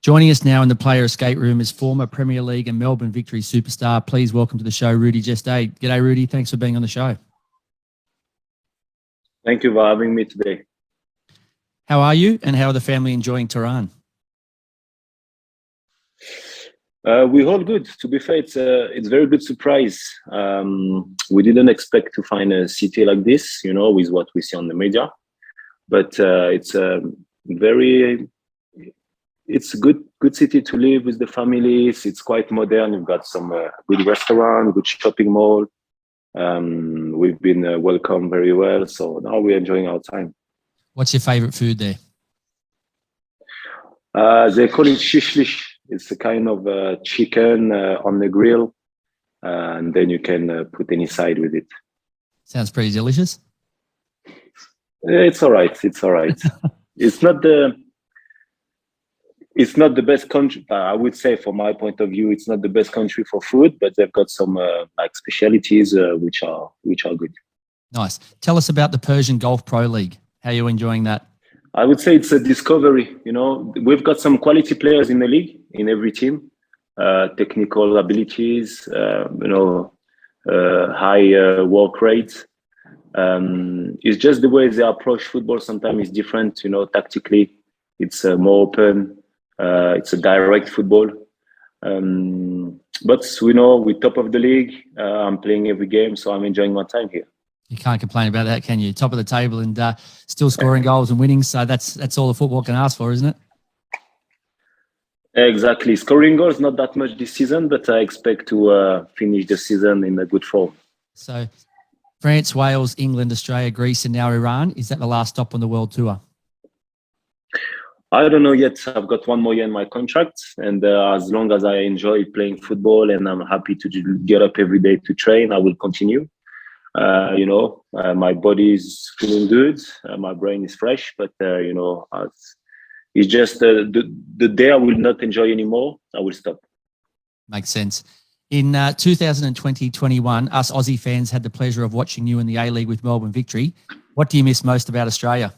Joining us now in the player escape room is former Premier League and Melbourne Victory superstar. Please welcome to the show, Rudy Gestede. G'day, Rudy. Thanks for being on the show. Thank you for having me today. How are you, and how are the family enjoying Tehran? We're all good. To be fair, it's a very good surprise. We didn't expect to find a city like this, with what we see on the media. But it's a good city to live with the families. It's quite modern. You've got some good restaurant, good shopping mall. We've been welcomed very well. So now we're enjoying our time. What's your favorite food there? They call it shishlish. It's a kind of chicken on the grill, and then you can put any side with it. Sounds pretty delicious. It's all right. It's all right. It's not the best country. I would say, from my point of view, it's not the best country for food, but they've got some specialities which are good. Nice. Tell us about the Persian Gulf Pro League. How are you enjoying that? I would say it's a discovery. We've got some quality players in the league, in every team, technical abilities, high work rates. It's just the way they approach football sometimes is different. Tactically, it's more open. It's a direct football. But we're top of the league. I'm playing every game, so I'm enjoying my time here. You can't complain about that, can you? Top of the table and still scoring goals and winning. So that's all the football can ask for, isn't it? Exactly. Scoring goals, not that much this season, but I expect to finish the season in a good form. So France, Wales, England, Australia, Greece, and now Iran. Is that the last stop on the world tour? I don't know yet. I've got one more year in my contract, and as long as I enjoy playing football and I'm happy to get up every day to train, I will continue. My body is feeling good, my brain is fresh, but it's just the day I will not enjoy anymore, I will stop. Makes sense. In 2020-21, us Aussie fans had the pleasure of watching you in the A-League with Melbourne Victory. What do you miss most about Australia?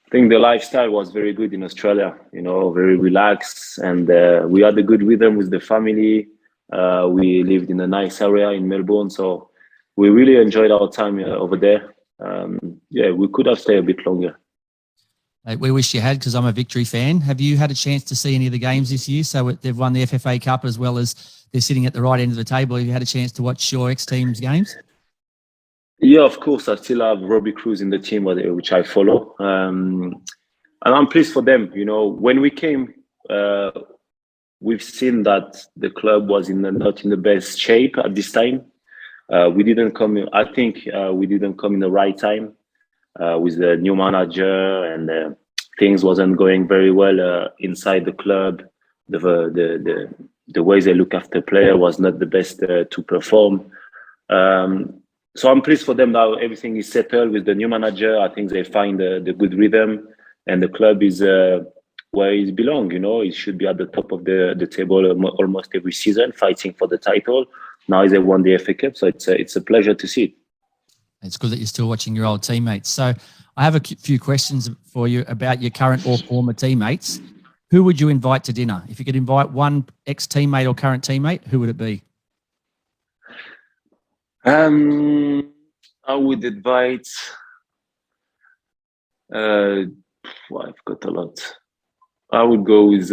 I think the lifestyle was very good in Australia, very relaxed, and we had a good rhythm with the family. We lived in a nice area in Melbourne, so we really enjoyed our time over there. We could have stayed a bit longer. We wish you had, because I'm a Victory fan. Have you had a chance to see any of the games this year? So they've won the FFA Cup, as well as they're sitting at the right end of the table. Have you had a chance to watch your ex-team's games? Yeah, of course. I still have Robbie Cruz in the team, which I follow. And I'm pleased for them. When we came, we've seen that the club was not in the best shape at this time. We didn't come in the right time with the new manager, and things wasn't going very well inside the club. The way they look after player was not the best to perform. So I'm pleased for them now. Everything is settled with the new manager. I think they find the good rhythm, and the club is where it belongs. It should be at the top of the table almost every season, fighting for the title. Now they won the FA Cup, so it's a pleasure to see. It's good that you're still watching your old teammates. So I have a few questions for you about your current or former teammates. Who would you invite to dinner? If you could invite one ex-teammate or current teammate, who would it be? I would invite. I've got a lot. I would go with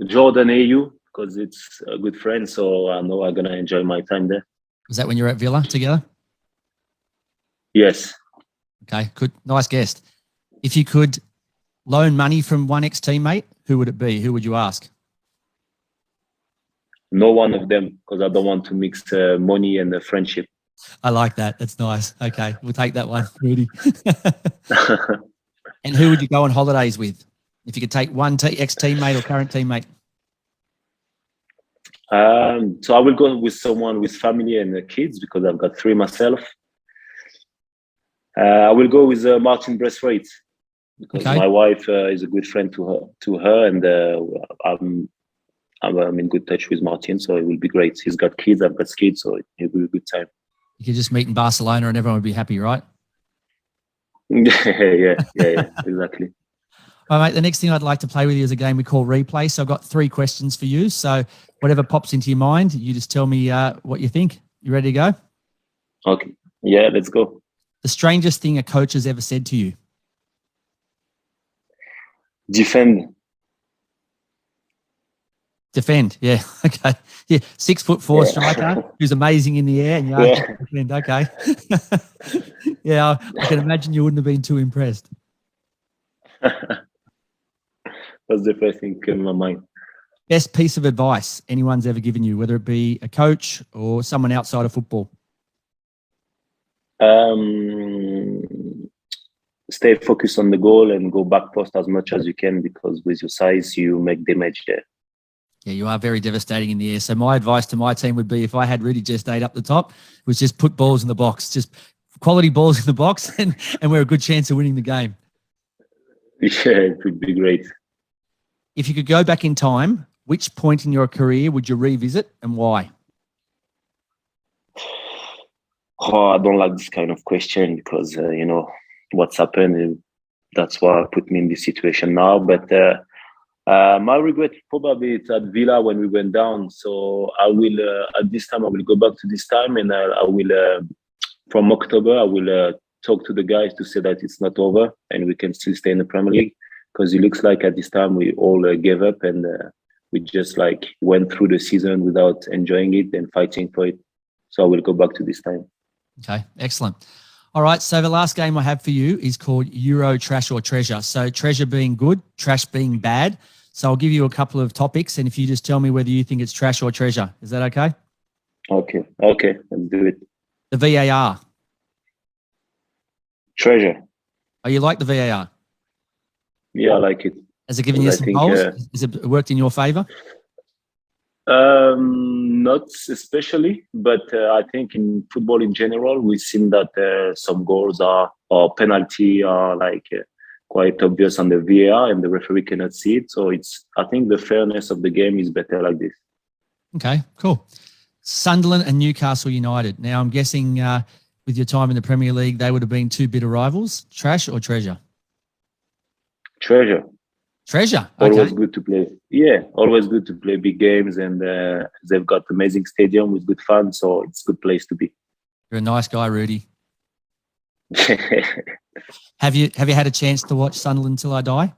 Jordan AU, because it's a good friend, so I know I'm gonna enjoy my time there. Was that when you were at Villa together? Yes. Okay, good. Nice guest. If you could loan money from one ex-teammate, who would it be? Who would you ask? No one of them, because I don't want to mix money and friendship. I like that. That's nice. Okay, we'll take that one, Rudy. And who would you go on holidays with? If you could take one ex-teammate or current teammate? So I will go with someone with family and kids, because I've got 3 myself. I will go with Martin Braithwaite, because my wife is a good friend to her, and I'm in good touch with Martin, so it will be great. He's got kids, I've got kids, so it will be a good time. You could just meet in Barcelona and everyone would be happy, right? Yeah, exactly. All right, mate, the next thing I'd like to play with you is a game we call Replay. So I've got 3 questions for you. So whatever pops into your mind, you just tell me what you think. You ready to go? Okay. Yeah, let's go. The strangest thing a coach has ever said to you? Defend. Defend, yeah, okay. Yeah, 6'4" striker who's amazing in the air, and you ask him to defend, okay. Yeah, I can imagine you wouldn't have been too impressed. That's the first thing came in my mind. Best piece of advice anyone's ever given you, whether it be a coach or someone outside of football? Stay focused on the goal and go back post as much as you can, because with your size, you make damage there. Yeah, you are very devastating in the air. So my advice to my team would be, if I had Rudy Gestede up the top, was just put balls in the box, just quality balls in the box, and we're a good chance of winning the game. Yeah, it would be great. If you could go back in time, which point in your career would you revisit and why? Oh, I don't like this kind of question, because, what's happened, that's why put me in this situation now. But my regret probably it's at Villa when we went down. So I will, at this time, I will go back to this time, and I will, from October, I will talk to the guys to say that it's not over and we can still stay in the Premier League, because it looks like at this time we all gave up, and we just like went through the season without enjoying it and fighting for it. So I will go back to this time. Okay, excellent. All right, so the last game I have for you is called Euro Trash or Treasure. So treasure being good, trash being bad. So I'll give you a couple of topics, and if you just tell me whether you think it's trash or treasure. Is that okay? Okay, let's do it. The VAR. Treasure. Oh, you like the VAR? Yeah, I like it. Has it given you some goals? Has it worked in your favour? Not especially, but I think in football in general, we've seen that some goals or penalty are like quite obvious on the VAR, and the referee cannot see it. So I think the fairness of the game is better like this. Okay, cool. Sunderland and Newcastle United. Now, I'm guessing with your time in the Premier League, they would have been 2 bitter rivals. Trash or treasure? Treasure. Treasure. Okay. Always good to play. Yeah, always good to play big games, and they've got amazing stadium with good fans, so it's a good place to be. You're a nice guy, Rudy. Have you had a chance to watch Sunderland Till I Die?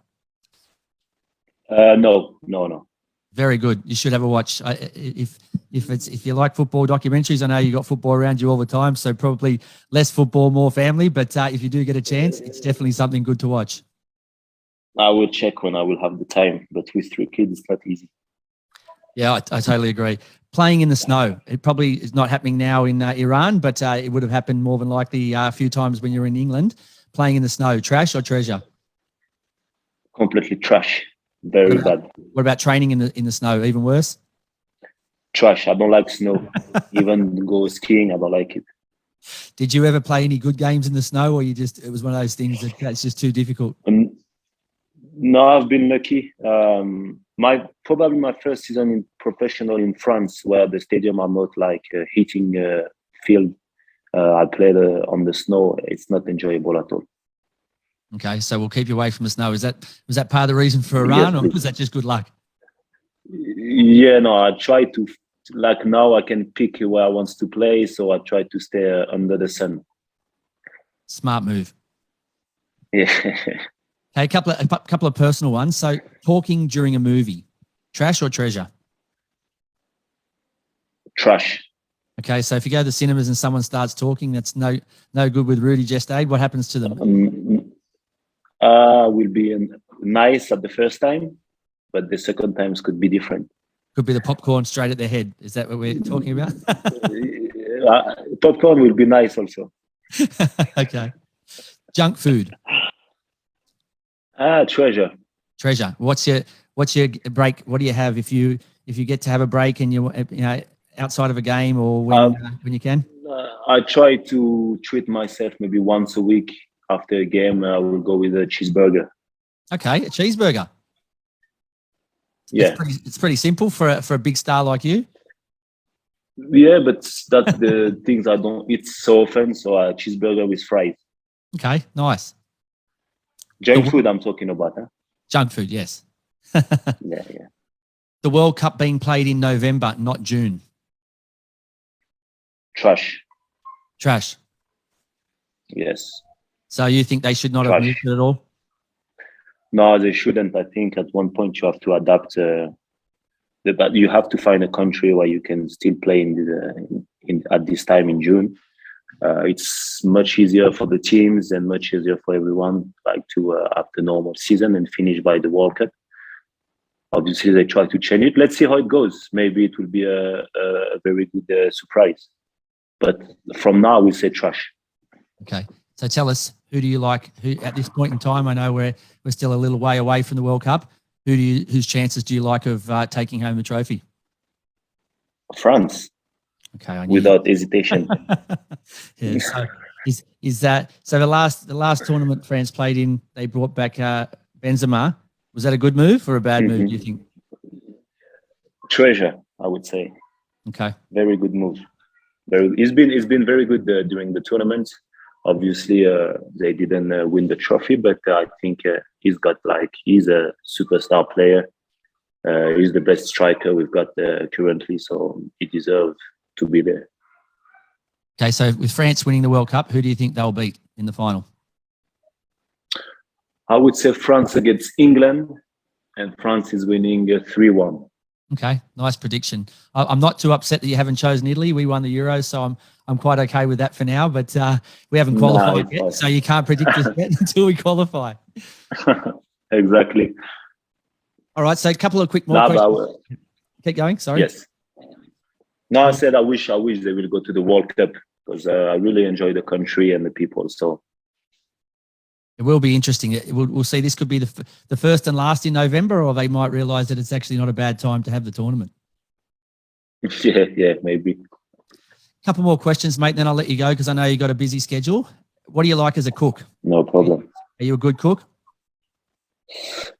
No. Very good. You should have a watch. If you like football documentaries, I know you got football around you all the time, so probably less football, more family. But if you do get a chance, it's definitely something good to watch. I will check when I will have the time, but with 3 kids, it's not easy. Yeah, I totally agree. Playing in the snow, it probably is not happening now in Iran, but it would have happened more than likely a few times when you're in England. Playing in the snow, trash or treasure? Completely trash. Very bad. What about training in the snow? Even worse? Trash. I don't like snow. Even go skiing, I don't like it. Did you ever play any good games in the snow, or it was one of those things that's just too difficult? No, I've been lucky. Probably my first season in professional in France, where the stadium are not like a heating field. I played on the snow. It's not enjoyable at all. Okay, so we'll keep you away from the snow. Was that part of the reason for Iran, or was that just good luck? Yeah, no, I try to, like now I can pick where I want to play, so I try to stay under the sun. Smart move. Yeah. Okay, a couple of personal ones. So talking during a movie, trash or treasure? Trash. Okay, so if you go to the cinemas and someone starts talking, that's no good with Rudy Gestede. What happens to them? Will be nice at the first time, but the second times could be different. Could be the popcorn straight at their head. Is that what we're talking about? Popcorn will be nice also. Okay. Junk food. Treasure. Treasure. What's your break? What do you have if you get to have a break and you outside of a game or when you can? I try to treat myself maybe once a week after a game. I will go with a cheeseburger. Okay, a cheeseburger. Yeah, it's pretty simple for a big star like you. Yeah, but that's the things I don't eat so often. So a cheeseburger with fries. Okay, nice. Junk food I'm talking about, huh? Junk food, yes. Yeah, yeah. The World Cup being played in November, not June. Trash. Trash. Yes. So you think they should not have moved it at all? No, they shouldn't. I think at one point you have to adapt. But you have to find a country where you can still play at this time in June. It's much easier for the teams and much easier for everyone, like to have the normal season and finish by the World Cup. Obviously, they try to change it. Let's see how it goes. Maybe it will be a very good surprise. But from now, we say trash. Okay. So tell us, who do you like? Who at this point in time? I know we're still a little way away from the World Cup. Whose chances do you like of taking home the trophy? France. Okay, without hesitation. Yeah. So is that so? The last tournament France played in, they brought back Benzema. Was that a good move or a bad move? Do you think? Treasure, I would say. Okay. Very good move. It's been very good during the tournament. Obviously, they didn't win the trophy, but I think he's a superstar player. He's the best striker we've got currently, so he deserves to be there. Okay, so with France winning the World Cup, who do you think they'll beat in the final? I would say France against England, and France is winning 3-1. Okay, nice prediction. I'm not too upset that you haven't chosen Italy. We won the Euros, so I'm quite okay with that for now. But we haven't qualified yet, so you can't predict us yet until we qualify. Exactly. All right, so a couple of quick more questions. Keep going. Sorry. Yes. No, I said I wish they will go to the World Cup because I really enjoy the country and the people. So it will be interesting. We'll see. This could be the first and last in November, or they might realise that it's actually not a bad time to have the tournament. Yeah, maybe. A couple more questions, mate, then I'll let you go because I know you've got a busy schedule. What do you like as a cook? No problem. Are you a good cook?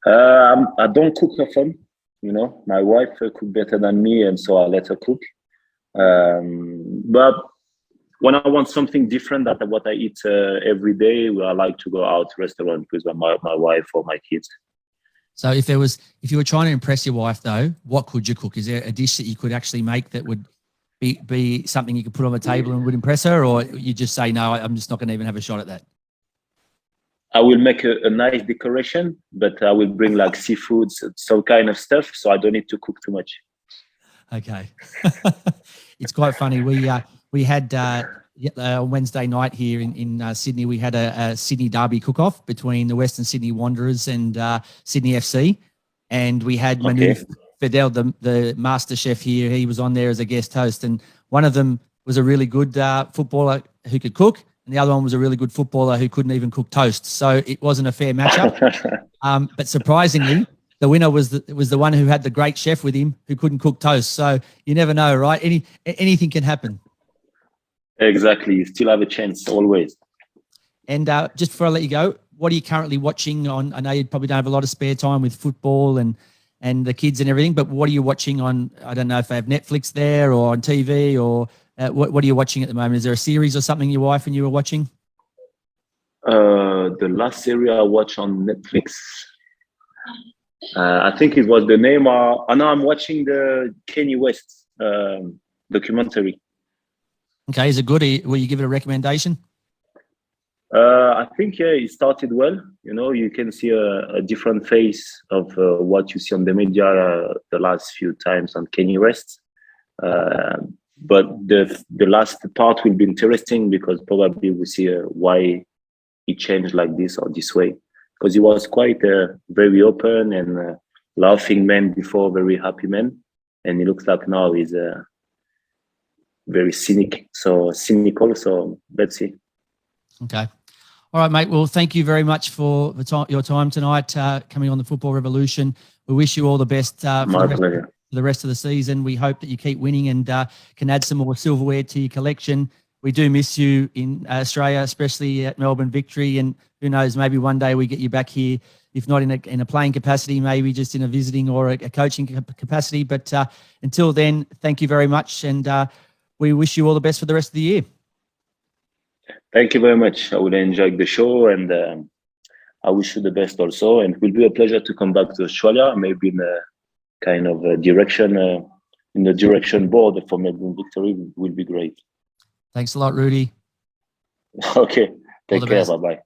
I don't cook often. You know, my wife cook better than me, and so I let her cook. But when I want something different than what I eat every day, I like to go out to restaurant with my wife or my kids. So if you were trying to impress your wife though, what could you cook? Is there a dish that you could actually make that would be something you could put on the table and would impress her, or you just say, no, I'm just not going to even have a shot at that? I will make a nice decoration, but I will bring like seafoods, some kind of stuff, so I don't need to cook too much. Okay. It's quite funny. We had Wednesday night here in Sydney, we had a Sydney Derby cook-off between the Western Sydney Wanderers and Sydney FC. And we had Manu Fidel, the master chef here. He was on there as a guest host. And one of them was a really good footballer who could cook. And the other one was a really good footballer who couldn't even cook toast. So it wasn't a fair matchup. But surprisingly, the winner was the one who had the great chef with him who couldn't cook toast. So you never know, right? Anything can happen. Exactly. You still have a chance, always. And just before I let you go, what are you currently watching on? I know you probably don't have a lot of spare time with football and the kids and everything, but what are you watching on? I don't know if they have Netflix there or on TV or what are you watching at the moment? Is there a series or something your wife and you were watching? The last series I watched on Netflix, I think it was the name. I know I'm watching the Kanye West documentary. Okay, is it good? Will you give it a recommendation? I think it started well. You know, you can see a different face of what you see on the media the last few times on Kanye West. But the last part will be interesting because probably we see why he changed like this or this way. Because he was quite very open and laughing man before, very happy man, and he looks like now he's very cynical. So let's see. Okay. All right, mate. Well, thank you very much for your time tonight coming on the Football Revolution. We wish you all the best for the rest of the season. We hope that you keep winning and can add some more silverware to your collection. We do miss you in Australia, especially at Melbourne Victory. And who knows, maybe one day we get you back here, if not in a playing capacity, maybe just in a visiting or a coaching capacity. But until then, thank you very much. And we wish you all the best for the rest of the year. Thank you very much. I will enjoy the show, and I wish you the best also. And it will be a pleasure to come back to Australia, maybe in a kind of direction, in the direction board for Melbourne Victory will be great. Thanks a lot, Rudy. Okay. All Take the care. best. Bye-bye.